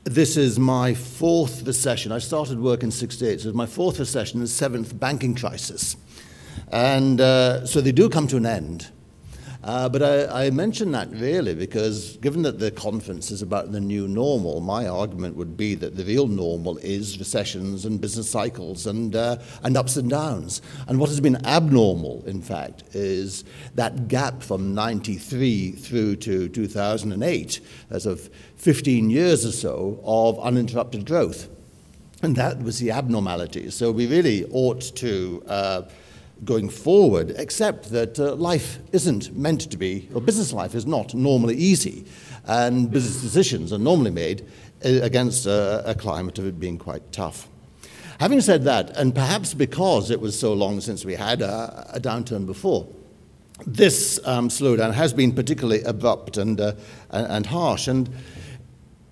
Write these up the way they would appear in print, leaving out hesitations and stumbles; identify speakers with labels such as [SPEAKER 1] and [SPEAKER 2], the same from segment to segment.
[SPEAKER 1] This is my fourth recession. I started work in '68, so it's my fourth recession, the seventh banking crisis. And so they do come to an end. But I mention that really because given that the conference is about the new normal, my argument would be that the real normal is recessions and business cycles and ups and downs. And what has been abnormal, in fact, is that gap from '93 through to 2008, as of 15 years or so of uninterrupted growth. And that was the abnormality. So we really ought to going forward, except that life isn't meant to be, or business life is not normally easy, and business decisions are normally made against a climate of it being quite tough. Having said that, and perhaps because it was so long since we had a downturn before, this slowdown has been particularly abrupt and harsh. And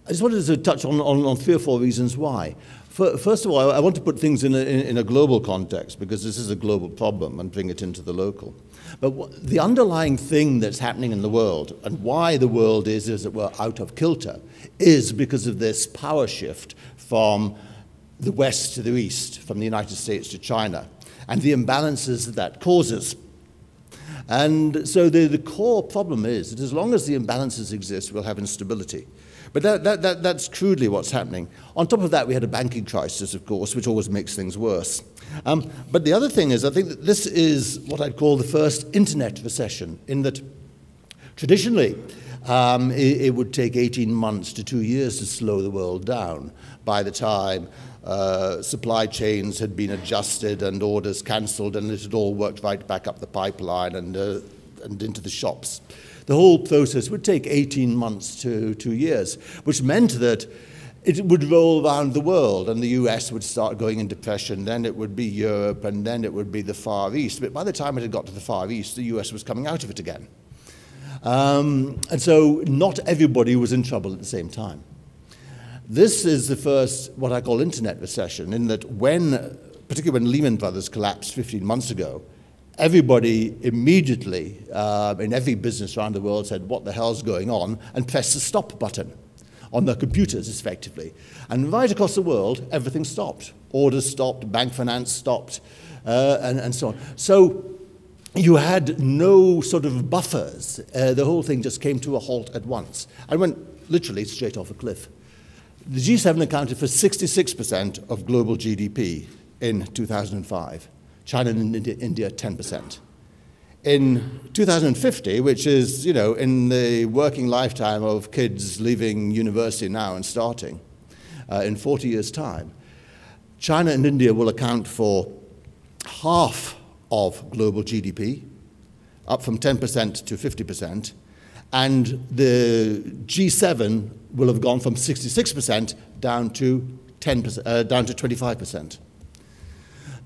[SPEAKER 1] I just wanted to touch on 3 or 4 reasons why. First of all, I want to put things in a global context because this is a global problem and bring it into the local. But the underlying thing that's happening in the world and why the world is, as it were, out of kilter is because of this power shift from the West to the East, from the United States to China, and the imbalances that causes. And so the core problem is that as long as the imbalances exist, we'll have instability. But that's crudely what's happening. On top of that, we had a banking crisis, of course, which always makes things worse. But the other thing is, I think that this is what I'd call the first internet recession, in that traditionally it would take 18 months to 2 years to slow the world down by the time supply chains had been adjusted and orders cancelled and it had all worked right back up the pipeline and into the shops. The whole process would take 18 months to 2 years, which meant that it would roll around the world and the US would start going in depression, then it would be Europe, and then it would be the Far East. But by the time it had got to the Far East, the US was coming out of it again. And so not everybody was in trouble at the same time. This is the first, what I call internet recession, in that particularly when Lehman Brothers collapsed 15 months ago, everybody immediately, in every business around the world, said, what the hell's going on, and pressed the stop button on their computers, effectively. And right across the world, everything stopped. Orders stopped, bank finance stopped, and so on. So you had no sort of buffers. The whole thing just came to a halt at once. I went literally straight off a cliff. The G7 accounted for 66% of global GDP in 2005. China and India, 10%. In 2050, which is, in the working lifetime of kids leaving university now and starting, in 40 years' time, China and India will account for half of global GDP, up from 10% to 50%, and the G7 will have gone from 66% down to 25%.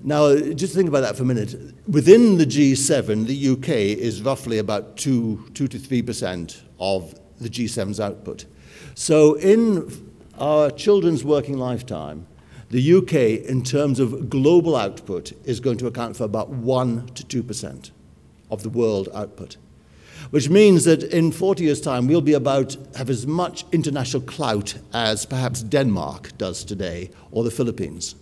[SPEAKER 1] Now, just think about that for a minute. Within the G7, the UK is roughly about 2 to 3% of the G7's output. So in our children's working lifetime, the UK, in terms of global output, is going to account for about 1 to 2% of the world output, which means that in 40 years' time, we'll be have as much international clout as perhaps Denmark does today, or the Philippines.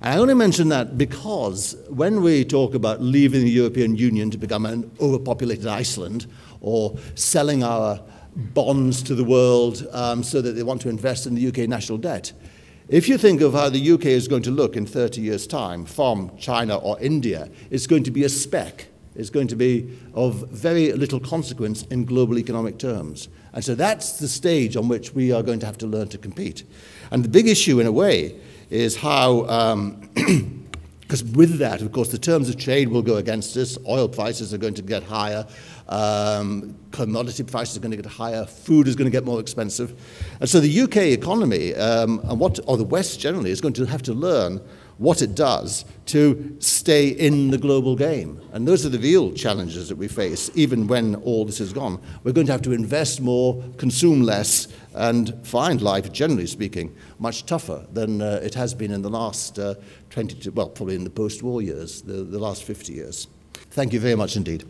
[SPEAKER 1] I only mention that because when we talk about leaving the European Union to become an overpopulated Iceland, or selling our bonds to the world so that they want to invest in the UK national debt, if you think of how the UK is going to look in 30 years' time from China or India, it's going to be a speck. It's going to be of very little consequence in global economic terms. And so that's the stage on which we are going to have to learn to compete. And the big issue, in a way, is how, because with that, of course, the terms of trade will go against us. Oil prices are going to get higher. Commodity prices are going to get higher. Food is going to get more expensive. And so the UK economy, or the West generally, is going to have to learn what it does to stay in the global game. And those are the real challenges that we face, even when all this is gone. We're going to have to invest more, consume less, and find life, generally speaking, much tougher than it has been in the last probably in the post-war years, the last 50 years. Thank you very much indeed.